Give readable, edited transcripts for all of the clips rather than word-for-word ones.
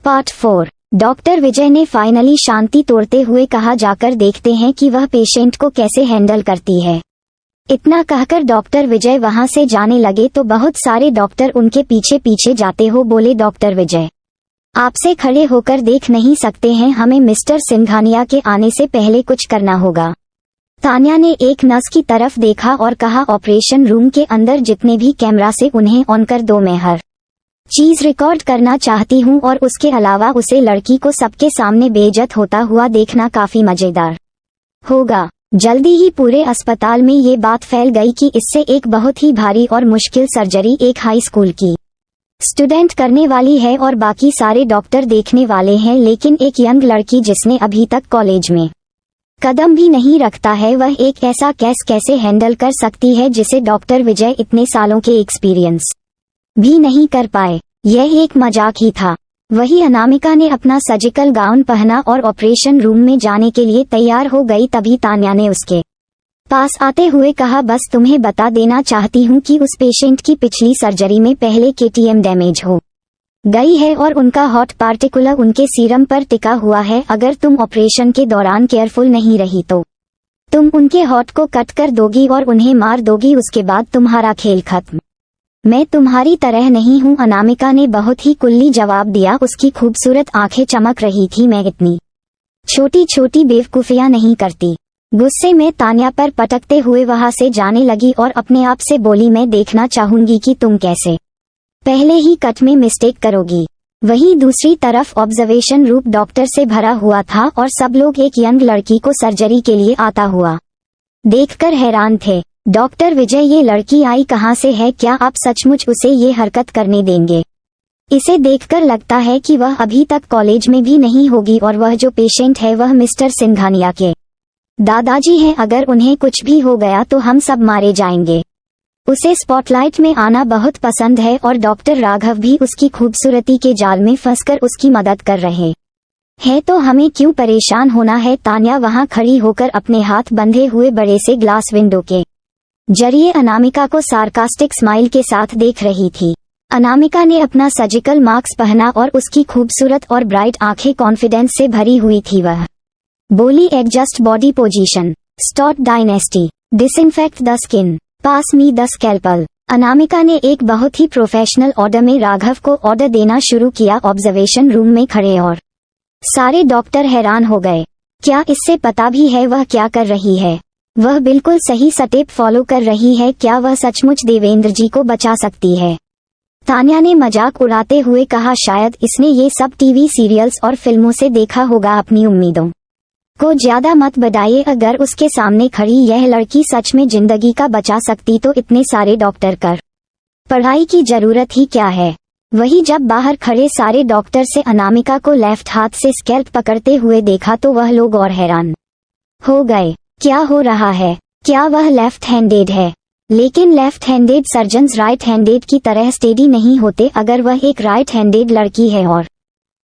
Part 4। Doctor विजय ने finally शांति तोड़ते हुए कहा, जाकर देखते हैं कि वह पेशेंट को कैसे हैंडल करती है। इतना कहकर डॉक्टर विजय वहां से जाने लगे तो बहुत सारे डॉक्टर उनके पीछे पीछे जाते हो बोले, डॉक्टर विजय आपसे खड़े होकर देख नहीं सकते हैं, हमें मिस्टर सिंघानिया के आने से पहले कुछ करना होगा। तान्या ने एक नर्स की तरफ देखा और कहा, ऑपरेशन रूम के अंदर जितने भी कैमरा से उन्हें ऑन कर दो, मैं हर चीज रिकॉर्ड करना चाहती हूँ और उसके अलावा उसे लड़की को सबके सामने बेइज्जत होता हुआ देखना काफी मजेदार होगा। जल्दी ही पूरे अस्पताल में ये बात फैल गई कि इससे एक बहुत ही भारी और मुश्किल सर्जरी एक हाई स्कूल की स्टूडेंट करने वाली है और बाकी सारे डॉक्टर देखने वाले हैं, लेकिन एक यंग लड़की जिसने अभी तक कॉलेज में कदम भी नहीं रखता है, वह एक ऐसा केस कैसे हैंडल कर सकती है जिसे डॉक्टर विजय इतने सालों के एक्सपीरियंस भी नहीं कर पाए। यह एक मजाक ही था। वही अनामिका ने अपना सर्जिकल गाउन पहना और ऑपरेशन रूम में जाने के लिए तैयार हो गई। तभी तान्या ने उसके पास आते हुए कहा, बस तुम्हें बता देना चाहती हूँ कि उस पेशेंट की पिछली सर्जरी में पहले केटीएम डैमेज हो गई है और उनका हॉट पार्टिकुलर उनके सीरम पर टिका हुआ है। अगर तुम ऑपरेशन के दौरान केयरफुल नहीं रही तो तुम उनके हॉट को कट कर दोगी और उन्हें मार दोगी, उसके बाद तुम्हारा खेल खत्म। मैं तुम्हारी तरह नहीं हूँ, अनामिका ने बहुत ही कुल्ली जवाब दिया। उसकी खूबसूरत आंखें चमक रही थी। मैं इतनी छोटी छोटी बेवकूफियां नहीं करती। गुस्से में तान्या पर पटकते हुए वहां से जाने लगी और अपने आप से बोली, मैं देखना चाहूंगी कि तुम कैसे पहले ही कट में मिस्टेक करोगी। वहीं दूसरी तरफ ऑब्जर्वेशन रूम डॉक्टर से भरा हुआ था और सब लोग एक यंग लड़की को सर्जरी के लिए आता हुआ देखकर हैरान थे। डॉक्टर विजय, ये लड़की आई कहां से है? क्या आप सचमुच उसे ये हरकत करने देंगे? इसे देखकर लगता है कि वह अभी तक कॉलेज में भी नहीं होगी और वह जो पेशेंट है वह मिस्टर सिंघानिया के दादाजी हैं। अगर उन्हें कुछ भी हो गया तो हम सब मारे जाएंगे। उसे स्पॉटलाइट में आना बहुत पसंद है और डॉक्टर राघव भी उसकी खूबसूरती के जाल में फंसकर उसकी मदद कर रहे हैं, तो हमें क्यों परेशान होना है? तान्या वहां खड़ी होकर अपने हाथ बंधे हुए बड़े से ग्लास विंडो के जरिए अनामिका को सार्कास्टिक स्माइल के साथ देख रही थी। अनामिका ने अपना सर्जिकल मास्क पहना और उसकी खूबसूरत और ब्राइट आंखें कॉन्फिडेंस से भरी हुई थी। वह बोली, adjust body position, start dynasty, disinfect the skin, pass me the scalpel. Anamika ने एक बहुत ही प्रोफेशनल ऑर्डर में राघव को ऑर्डर देना शुरू किया। ऑब्जर्वेशन रूम में खड़े और सारे डॉक्टर हैरान हो गए। क्या इससे पता भी है वह क्या कर रही है? वह बिल्कुल सही स्टेप फॉलो कर रही है। क्या वह सचमुच देवेंद्र जी को बचा सकती है? तान्या ने मजाक उड़ाते हुए कहा, शायद इसने ये सब टीवी सीरियल्स और फिल्मों से देखा होगा। अपनी उम्मीदों को ज्यादा मत बढ़ाइए। अगर उसके सामने खड़ी यह लड़की सच में जिंदगी का बचा सकती तो इतने सारे डॉक्टर कर पढ़ाई की जरूरत ही क्या है? वही जब बाहर खड़े सारे डॉक्टर से अनामिका को लेफ्ट हाथ से स्कैल्प पकड़ते हुए देखा तो वह लोग और हैरान हो गए। क्या हो रहा है? क्या वह लेफ्ट हैंडेड है? लेकिन left handed surgeons right handed की तरह स्टेडी नहीं होते। अगर वह एक राइट हैंडेड लड़की है और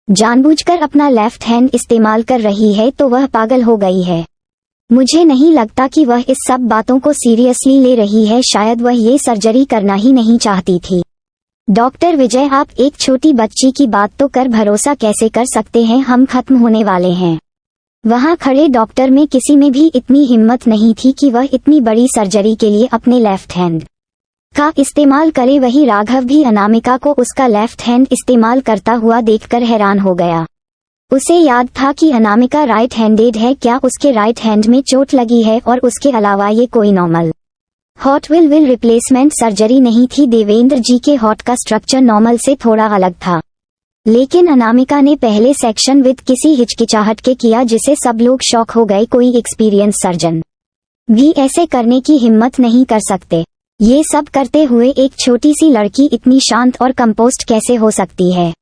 जानबूझकर अपना लेफ्ट हैंड इस्तेमाल कर रही है तो वह पागल हो गई है। मुझे नहीं लगता कि वह इस सब बातों को सीरियसली ले रही है। शायद वह ये सर्जरी करना ही नहीं चाहती थी। डॉक्टर विजय, आप एक छोटी बच्ची की बात तो कर भरोसा कैसे कर सकते हैं? हम खत्म होने वाले हैं। वहां खड़े डॉक्टर में किसी में भी इतनी हिम्मत नहीं थी कि वह इतनी बड़ी सर्जरी के लिए अपने लेफ्ट हैंड का इस्तेमाल करे। वही राघव भी अनामिका को उसका लेफ्ट हैंड इस्तेमाल करता हुआ देखकर हैरान हो गया। उसे याद था कि अनामिका राइट हैंडेड है। क्या उसके राइट हैंड में चोट लगी है? और उसके अलावा ये कोई normal hot will replacement surgery नहीं थी। देवेंद्र जी के हॉट का स्ट्रक्चर नॉर्मल से थोड़ा अलग था, लेकिन अनामिका ने पहले सेक्शन विद किसी हिचकिचाहट के किया जिसे सब लोग शॉक हो गए। कोई एक्सपीरियंस सर्जन भी ऐसे करने की हिम्मत नहीं कर सकते। ये सब करते हुए एक छोटी सी लड़की इतनी शांत और कंपोस्ट कैसे हो सकती है?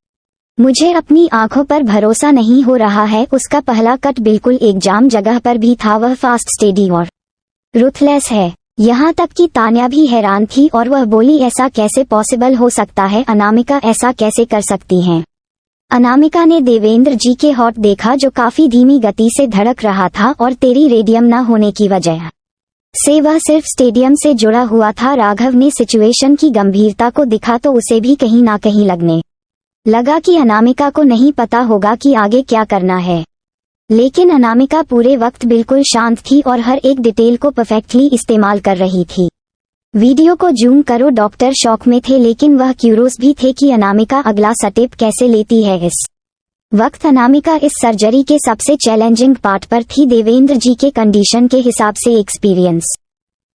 मुझे अपनी आंखों पर भरोसा नहीं हो रहा है। उसका पहला कट बिल्कुल एक जाम जगह पर भी था। वह फास्ट, स्टेडी और रुथलेस है। यहाँ तक कि तान्या भी हैरान थी और वह बोली, ऐसा कैसे पॉसिबल हो सकता है? अनामिका ऐसा कैसे कर सकती हैं? अनामिका ने देवेंद्र जी के हॉट देखा जो काफी धीमी गति से धड़क रहा था और तेरी रेडियम न होने की वजह से वह सिर्फ स्टेडियम से जुड़ा हुआ था। राघव ने सिचुएशन की गंभीरता को दिखा तो उसे भी कहीं ना कहीं लगने लगा कि अनामिका को नहीं पता होगा कि आगे क्या करना है, लेकिन अनामिका पूरे वक्त बिल्कुल शांत थी और हर एक डिटेल को परफेक्टली इस्तेमाल कर रही थी। वीडियो को जूम करो, डॉक्टर शॉक में थे लेकिन वह क्यूरोस भी थे कि अनामिका अगला स्टेप कैसे लेती है। इस वक्त अनामिका इस सर्जरी के सबसे चैलेंजिंग पार्ट पर थी। देवेंद्र जी के कंडीशन के हिसाब से एक्सपीरियंस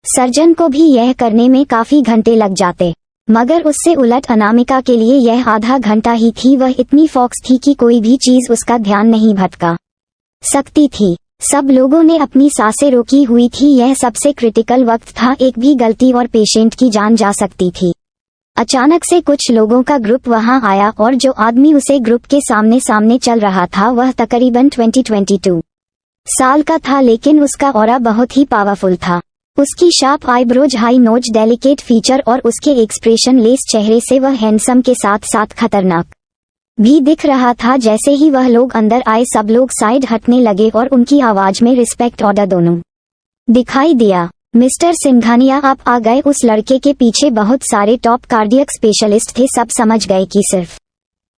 सर्जन को भी यह करने में काफी घंटे लग जाते, मगर उससे उलट अनामिका के लिए यह आधा घंटा ही थी। वह इतनी फोकस थी कि कोई भी चीज उसका ध्यान नहीं भटका सकती थी। सब लोगों ने अपनी सांसें रोकी हुई थी। यह सबसे क्रिटिकल वक्त था, एक भी गलती और पेशेंट की जान जा सकती थी। अचानक से कुछ लोगों का ग्रुप वहां आया और जो आदमी उसे ग्रुप के सामने सामने चल रहा था वह तकरीबन 22 साल का था, लेकिन उसका ऑरा बहुत ही पावरफुल था। उसकी sharp eyebrows, high nose, delicate feature और उसके एक्सप्रेशन लेस चेहरे से वह हैंडसम के साथ साथ खतरनाक भी दिख रहा था। जैसे ही वह लोग अंदर आए सब लोग साइड हटने लगे और उनकी आवाज में रिस्पेक्ट ऑर्डर दोनों दिखाई दिया। मिस्टर सिंघानिया, आप आ गए। उस लड़के के पीछे बहुत सारे टॉप कार्डियक स्पेशलिस्ट थे। सब समझ गए कि सिर्फ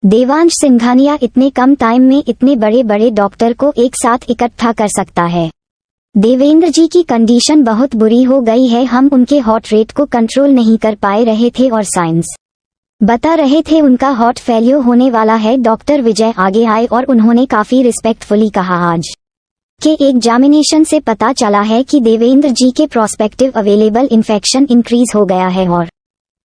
देवांश सिंघानिया इतने कम टाइम में इतने बड़े बड़े डॉक्टर को एक साथ इकट्ठा कर सकता है। देवेंद्र जी की कंडीशन बहुत बुरी हो गई है, हम उनके हार्ट रेट को कंट्रोल नहीं कर पाए रहे थे और साइंस बता रहे थे उनका हार्ट फेलियर होने वाला है। डॉक्टर विजय आगे आए और उन्होंने काफी रिस्पेक्टफुली कहा, आज के एग्जामिनेशन से पता चला है कि देवेंद्र जी के प्रोस्पेक्टिव अवेलेबल इन्फेक्शन इंक्रीज हो गया है और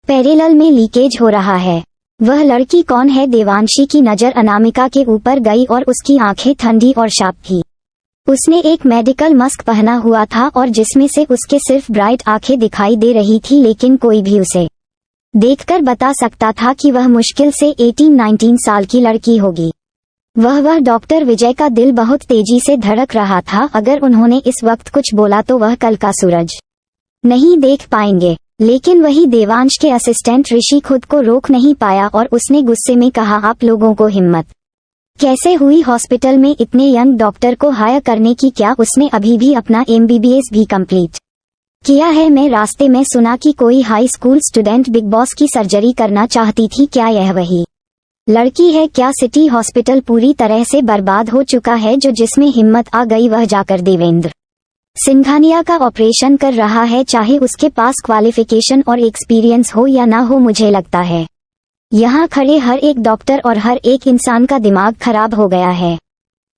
पैरेलल में लीकेज हो रहा है। वह लड़की कौन है? देवांशी की नजर अनामिका के ऊपर गई और उसकी आंखें ठंडी और शार्प थी। उसने एक मेडिकल मास्क पहना हुआ था और जिसमें से उसके सिर्फ ब्राइट आंखें दिखाई दे रही थी, लेकिन कोई भी उसे देखकर बता सकता था कि वह मुश्किल से 18-19 साल की लड़की होगी। वह डॉक्टर विजय का दिल बहुत तेजी से धड़क रहा था। अगर उन्होंने इस वक्त कुछ बोला तो वह कल का सूरज नहीं देख पाएंगे। लेकिन वही देवांश के असिस्टेंट ऋषि खुद को रोक नहीं पाया और उसने गुस्से में कहा, आप लोगों को हिम्मत कैसे हुई हॉस्पिटल में इतने यंग डॉक्टर को हायर करने की? क्या उसने अभी भी अपना MBBS भी कंप्लीट किया है? मैं रास्ते में सुना कि कोई high school student big boss की सर्जरी करना चाहती थी। क्या यह वही लड़की है? क्या सिटी हॉस्पिटल पूरी तरह से बर्बाद हो चुका है? जो जिसमें हिम्मत आ गई वह जाकर देवेंद्र सिंघानिया का ऑपरेशन कर रहा है, चाहे उसके पास क्वालिफिकेशन और एक्सपीरियंस हो या ना हो। मुझे लगता है यहाँ खड़े हर एक डॉक्टर और हर एक इंसान का दिमाग खराब हो गया है।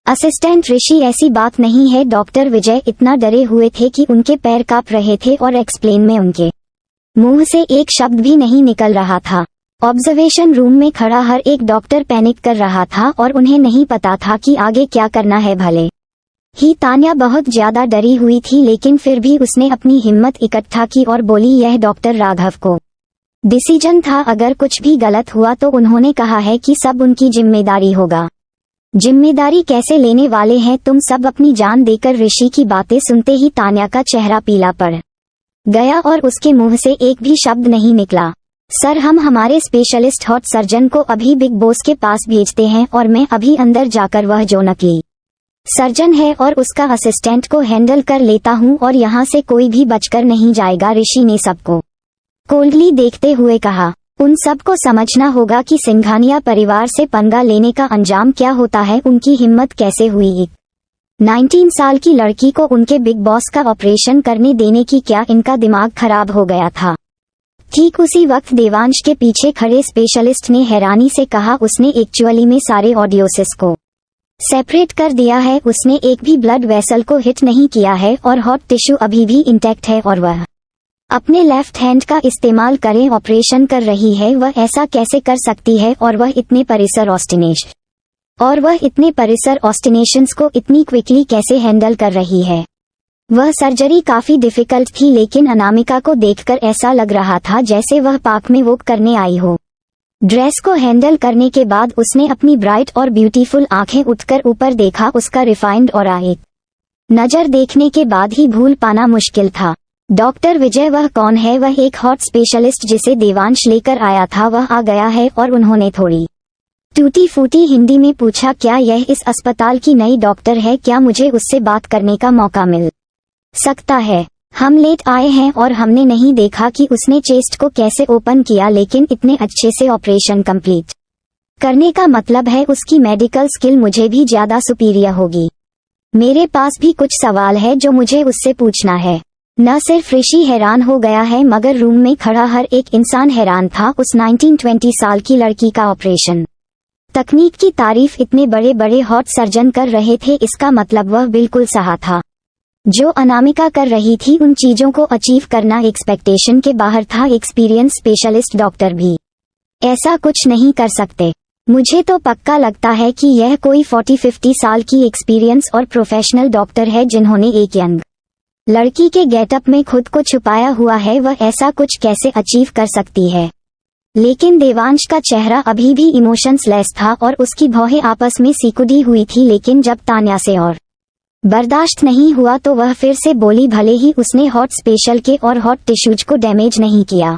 असिस्टेंट ऋषि, ऐसी बात नहीं है। डॉक्टर विजय इतना डरे हुए थे कि उनके पैर कांप रहे थे और एक्सप्लेन में उनके मुंह से एक शब्द भी नहीं निकल रहा था। ऑब्जर्वेशन रूम में खड़ा हर एक डॉक्टर पैनिक कर रहा था और उन्हें नहीं पता था कि आगे क्या करना है। भले ही तान्या बहुत ज्यादा डरी हुई थी, लेकिन फिर भी उसने अपनी हिम्मत इकट्ठा की और बोली, यह डॉक्टर राघव को डिसीजन था। अगर कुछ भी गलत हुआ तो उन्होंने कहा है कि सब उनकी जिम्मेदारी होगा। जिम्मेदारी कैसे लेने वाले हैं तुम सब? अपनी जान देकर। ऋषि की बातें सुनते ही तान्या का चेहरा पीला पड़ गया और उसके मुंह से एक भी शब्द नहीं निकला। सर, हम हमारे स्पेशलिस्ट हार्ट सर्जन को अभी बिग बॉस के पास भेजते हैं और मैं अभी अंदर जाकर वह जो नकली सर्जन है और उसका असिस्टेंट को हैंडल कर लेता हूं और यहाँ से कोई भी बचकर नहीं जाएगा। ऋषि ने सबको कोल्डली देखते हुए कहा, उन सबको समझना होगा कि सिंघानिया परिवार से पंगा लेने का अंजाम क्या होता है। उनकी हिम्मत कैसे हुई एक 19 साल की लड़की को उनके बिग बॉस का ऑपरेशन करने देने की? क्या इनका दिमाग खराब हो गया था? ठीक उसी वक्त देवांश के पीछे खड़े स्पेशलिस्ट ने हैरानी से कहा, उसने एक्चुअली में सारे ऑडियोसिस को सेपरेट कर दिया है। उसने एक भी ब्लड वेसल को हिट नहीं किया है और हॉट टिश्यू अभी भी इंटैक्ट है और वह अपने लेफ्ट हैंड का इस्तेमाल करें ऑपरेशन कर रही है। वह ऐसा कैसे कर सकती है? और वह इतने परिसर ऑस्टिनेशंस को इतनी क्विकली कैसे हैंडल कर रही है? वह सर्जरी काफी डिफिकल्ट थी, लेकिन अनामिका को देखकर ऐसा लग रहा था जैसे वह पार्क में वॉक करने आई हो। ड्रेस को हैंडल करने के बाद उसने अपनी ब्राइट और ब्यूटीफुल आंखें उठकर ऊपर देखा। उसका रिफाइंड और एक नजर देखने के बाद ही भूल पाना मुश्किल था। डॉक्टर विजय, वह कौन है? वह एक हॉट स्पेशलिस्ट जिसे देवांश लेकर आया था, वह आ गया है। और उन्होंने थोड़ी टूटी फूटी हिंदी में पूछा, क्या यह इस अस्पताल की नई डॉक्टर है? क्या मुझे उससे बात करने का मौका मिल सकता है? हम लेट आए हैं और हमने नहीं देखा कि उसने चेस्ट को कैसे ओपन किया, लेकिन इतने अच्छे से ऑपरेशन कंप्लीट करने का मतलब है उसकी मेडिकल स्किल मुझे भी ज्यादा सुपीरियर होगी। मेरे पास भी कुछ सवाल है जो मुझे उससे पूछना है। न सिर्फ ऋषि हैरान हो गया है मगर रूम में खड़ा हर एक इंसान हैरान था उस 1920 साल की लड़की का ऑपरेशन। तकनीक की तारीफ इतने बड़े बड़े हॉट सर्जन कर रहे थे, इसका मतलब वह बिल्कुल सहा था। जो अनामिका कर रही थी उन चीजों को अचीव करना एक्सपेक्टेशन के बाहर था। एक्सपीरियंस स्पेशलिस्ट डॉक्टर भी ऐसा कुछ नहीं कर सकते। मुझे तो पक्का लगता है कि यह कोई 40-50 साल की एक्सपीरियंस और प्रोफेशनल डॉक्टर है जिन्होंने एक यंग लड़की के गेटअप में खुद को छुपाया हुआ है। वह ऐसा कुछ कैसे अचीव कर सकती है? लेकिन देवांश का चेहरा अभी भी इमोशंस लेस था और उसकी भौहें आपस में सिकुड़ी हुई थी। लेकिन जब तान्या से और बर्दाश्त नहीं हुआ तो वह फिर से बोली, भले ही उसने हॉट स्पेशल के और हॉट टिश्यूज को डैमेज नहीं किया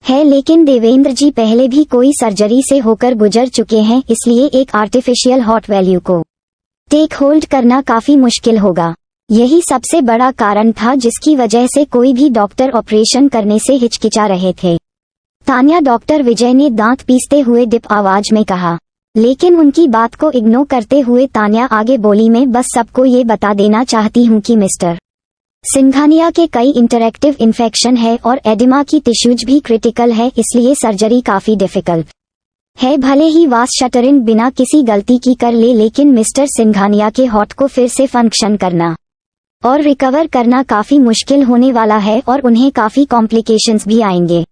है, लेकिन देवेंद्र जी पहले भी कोई सर्जरी से होकर गुजर चुके हैं, इसलिए एक आर्टिफिशियल हॉट वैल्यू को टेक होल्ड करना काफी मुश्किल होगा। यही सबसे बड़ा कारण था जिसकी वजह से कोई भी डॉक्टर ऑपरेशन करने से हिचकिचा रहे थे। तान्या, डॉक्टर विजय ने दांत पीसते हुए डिप आवाज में कहा। लेकिन उनकी बात को इग्नोर करते हुए तान्या आगे बोली, मैं बस सबको ये बता देना चाहती हूँ कि मिस्टर सिंघानिया के कई इंटरैक्टिव इन्फेक्शन है और एडिमा की टिश्यूज भी क्रिटिकल है, इसलिए सर्जरी काफी डिफिकल्ट है। भले ही वास शटरिन बिना किसी गलती की कर ले, लेकिन मिस्टर सिंघानिया के हॉट को फिर से फंक्शन करना और रिकवर करना काफी मुश्किल होने वाला है और उन्हें काफी कॉम्प्लिकेशंस भी आएंगे।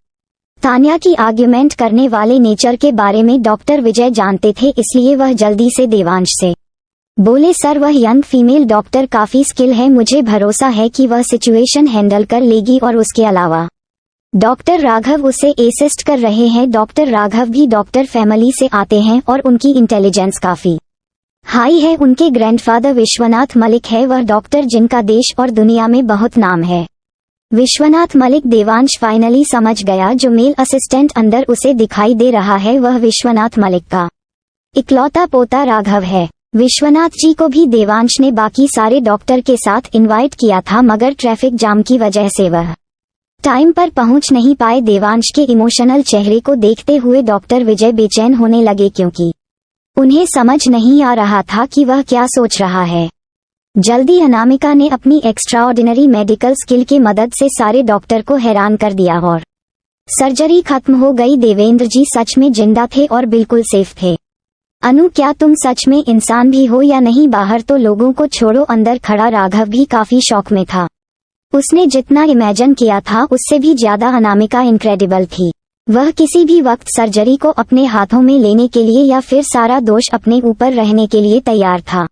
तान्या की आर्ग्यूमेंट करने वाले नेचर के बारे में डॉक्टर विजय जानते थे, इसलिए वह जल्दी से देवांश से बोले, सर वह यंग फीमेल डॉक्टर काफी स्किल है, मुझे भरोसा है कि वह सिचुएशन हैंडल कर लेगी। और उसके अलावा डॉक्टर राघव उसे असिस्ट कर रहे हैं। डॉक्टर राघव भी डॉक्टर फैमिली से आते हैं और उनकी इंटेलिजेंस काफी हाई है। उनके ग्रैंडफादर विश्वनाथ मलिक है, वह डॉक्टर जिनका देश और दुनिया में बहुत नाम है। विश्वनाथ मलिक, देवांश फाइनली समझ गया, जो मेल असिस्टेंट अंदर उसे दिखाई दे रहा है वह विश्वनाथ मलिक का इकलौता पोता राघव है। विश्वनाथ जी को भी देवांश ने बाकी सारे डॉक्टर के साथ इनवाइट किया था, मगर ट्रैफिक जाम की वजह से वह टाइम पर पहुंच नहीं पाए। देवांश के इमोशनल चेहरे को देखते हुए डॉक्टर विजय बेचैन होने लगे, क्योंकि उन्हें समझ नहीं आ रहा था कि वह क्या सोच रहा है। जल्दी अनामिका ने अपनी एक्स्ट्राऑर्डिनरी मेडिकल स्किल की मदद से सारे डॉक्टर को हैरान कर दिया और सर्जरी खत्म हो गई। देवेंद्र जी सच में जिंदा थे और बिल्कुल सेफ थे। अनु, क्या तुम सच में इंसान भी हो या नहीं? बाहर तो लोगों को छोड़ो, अंदर खड़ा राघव भी काफी शॉक में था। उसने जितना इमेजिन किया था उससे भी ज्यादा अनामिका इनक्रेडिबल थी। वह किसी भी वक्त सर्जरी को अपने हाथों में लेने के लिए या फिर सारा दोष अपने ऊपर रहने के लिए तैयार था,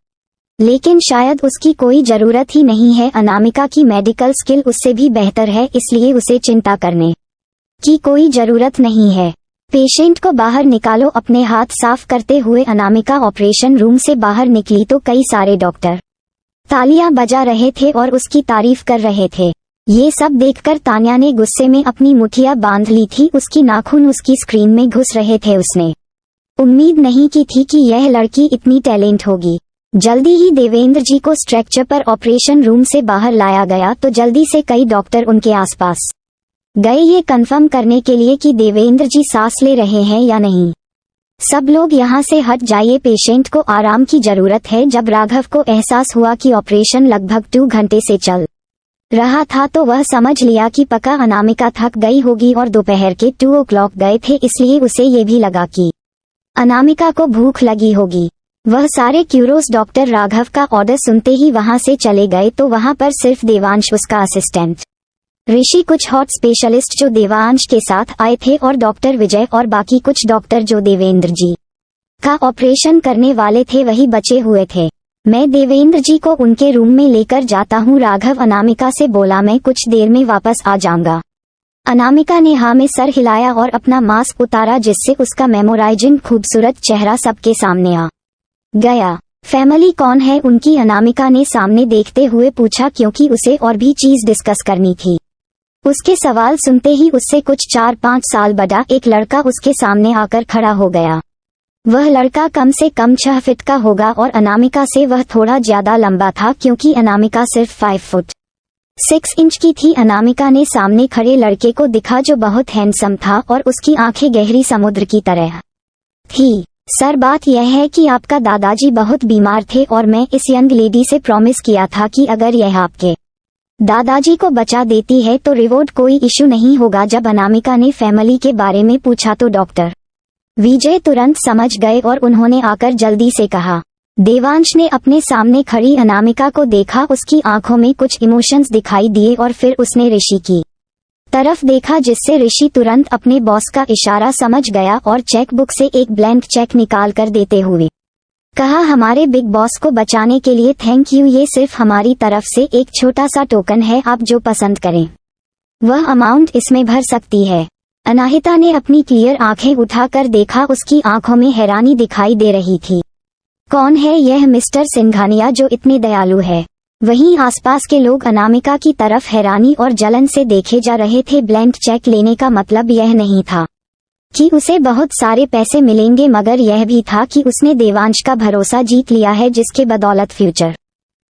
लेकिन शायद उसकी कोई जरूरत ही नहीं है। अनामिका की मेडिकल स्किल उससे भी बेहतर है, इसलिए उसे चिंता करने की कोई जरूरत नहीं है। पेशेंट को बाहर निकालो। अपने हाथ साफ करते हुए अनामिका ऑपरेशन रूम से बाहर निकली तो कई सारे डॉक्टर तालियां बजा रहे थे और उसकी तारीफ कर रहे थे। ये सब देखकर तान्या ने गुस्से में अपनी मुठिया बांध ली थी। उसकी नाखून उसकी स्क्रीन में घुस रहे थे। उसने उम्मीद नहीं की थी कि यह लड़की इतनी टैलेंट होगी। जल्दी ही देवेंद्र जी को स्ट्रेचर पर ऑपरेशन रूम से बाहर लाया गया तो जल्दी से कई डॉक्टर उनके आसपास गए, ये कंफर्म करने के लिए कि देवेंद्र जी सांस ले रहे हैं या नहीं। सब लोग यहाँ से हट जाइए, पेशेंट को आराम की जरूरत है। जब राघव को एहसास हुआ कि ऑपरेशन लगभग 2 घंटे से चल रहा था तो वह समझ लिया कि पक्का अनामिका थक गई होगी और दोपहर के 2 o'clock गए थे, इसलिए उसे ये भी लगा कि अनामिका को भूख लगी होगी। वह सारे क्यूरोस डॉक्टर राघव का ऑर्डर सुनते ही वहां से चले गए तो वहां पर सिर्फ देवांश, उसका असिस्टेंट ऋषि, कुछ हॉट स्पेशलिस्ट जो देवांश के साथ आए थे और डॉक्टर विजय और बाकी कुछ डॉक्टर जो देवेंद्र जी का ऑपरेशन करने वाले थे वही बचे हुए थे। मैं देवेंद्र जी को उनके रूम में लेकर जाता हूँ, राघव अनामिका से बोला। मैं कुछ देर में वापस आ जाऊंगा। अनामिका ने हाँ में सर हिलाया और अपना मास्क उतारा, जिससे उसका मेमोराइजिंग खूबसूरत चेहरा सबके सामने आ गया। फैमिली कौन है उनकी? अनामिका ने सामने देखते हुए पूछा, क्योंकि उसे और भी चीज डिस्कस करनी थी। उसके सवाल सुनते ही उससे कुछ 4-5 साल बड़ा एक लड़का उसके सामने आकर खड़ा हो गया। वह लड़का कम से कम 6 फीट का होगा और अनामिका से वह थोड़ा ज्यादा लंबा था, क्योंकि अनामिका सिर्फ 5 फुट 6 इंच की थी। अनामिका ने सामने खड़े लड़के को दिखा जो बहुत हैंडसम था और उसकी आंखें गहरी समुद्र की तरह थी। सर बात यह है कि आपका दादाजी बहुत बीमार थे और मैं इस यंग लेडी से प्रॉमिस किया था कि अगर यह आपके दादाजी को बचा देती है तो रिवॉर्ड कोई इशू नहीं होगा। जब अनामिका ने फैमिली के बारे में पूछा तो डॉक्टर विजय तुरंत समझ गए और उन्होंने आकर जल्दी से कहा। देवांश ने अपने सामने खड़ी अनामिका को देखा, उसकी आंखों में कुछ इमोशंस दिखाई दिए और फिर उसने ऋषि की तरफ देखा, जिससे ऋषि तुरंत अपने बॉस का इशारा समझ गया और चेक बुक से एक ब्लैंक चेक निकाल कर देते हुए कहा, हमारे बिग बॉस को बचाने के लिए थैंक यू, ये सिर्फ हमारी तरफ से एक छोटा सा टोकन है, आप जो पसंद करें वह अमाउंट इसमें भर सकती है। अनाहिता ने अपनी क्लियर आंखें उठाकर देखा, उसकी आंखों में हैरानी दिखाई दे रही थी। कौन है यह मिस्टर सिंघानिया जो इतने दयालु है? वहीं आसपास के लोग अनामिका की तरफ हैरानी और जलन से देखे जा रहे थे। ब्लैंक चेक लेने का मतलब यह नहीं था कि उसे बहुत सारे पैसे मिलेंगे, मगर यह भी था कि उसने देवांश का भरोसा जीत लिया है, जिसके बदौलत फ्यूचर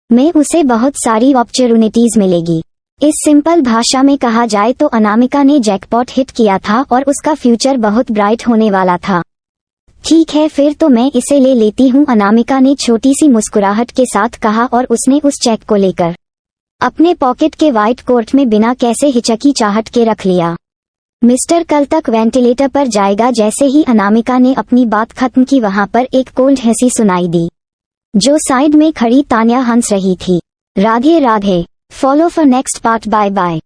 में उसे बहुत सारी अपॉर्चुनिटीज मिलेगी। इस सिंपल भाषा में कहा जाए तो अनामिका ने जैकपॉट हिट किया था और उसका फ्यूचर बहुत ब्राइट होने वाला था। ठीक है, फिर तो मैं इसे ले लेती हूँ, अनामिका ने छोटी सी मुस्कुराहट के साथ कहा और उसने उस चेक को लेकर अपने पॉकेट के व्हाइट कोट में बिना कैसे हिचकिचाहट के रख लिया। मिस्टर कल तक वेंटिलेटर पर जाएगा। जैसे ही अनामिका ने अपनी बात खत्म की, वहां पर एक कोल्ड हंसी सुनाई दी जो साइड में खड़ी तान्या हंस रही थी। Radhe Radhe. Follow for next part. Bye bye.